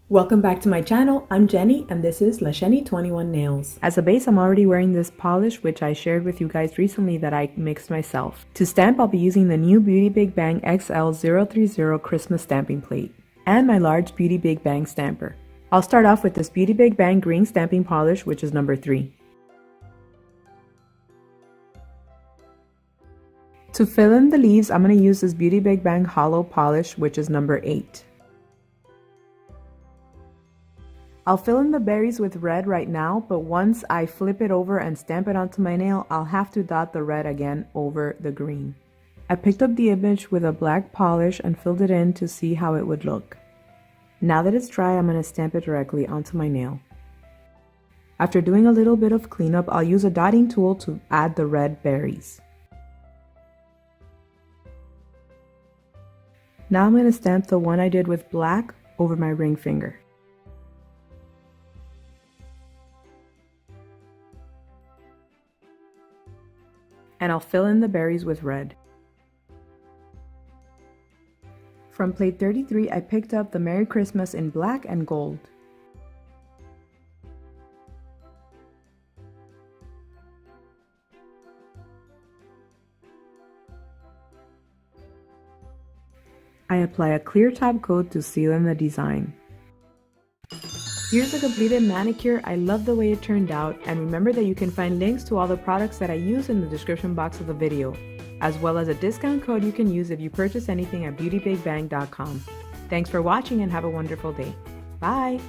Welcome back to my channel. I'm Jenny and this is LaShenny21Nails. As a base, I'm already wearing this polish which I shared with you guys recently that I mixed myself. To stamp, I'll be using the new Beauty Bigbang XL030 Christmas stamping plate and my large Beauty Bigbang stamper. I'll start off with this Beauty Bigbang green stamping polish, which is number 3. To fill in the leaves, I'm going to use this Beauty Bigbang hollow polish, which is number 8. I'll fill in the berries with red right now, but once I flip it over and stamp it onto my nail, I'll have to dot the red again over the green. I picked up the image with a black polish and filled it in to see how it would look. Now that it's dry, I'm going to stamp it directly onto my nail. After doing a little bit of cleanup, I'll use a dotting tool to add the red berries. Now I'm going to stamp the one I did with black over my ring finger. And I'll fill in the berries with red. From plate 33, I picked up the Merry Christmas in black and gold. I apply a clear top coat to seal in the design. Here's the completed manicure. I love the way it turned out, and remember that you can find links to all the products that I use in the description box of the video, as well as a discount code you can use if you purchase anything at BeautyBigbang.com. Thanks for watching and have a wonderful day. Bye!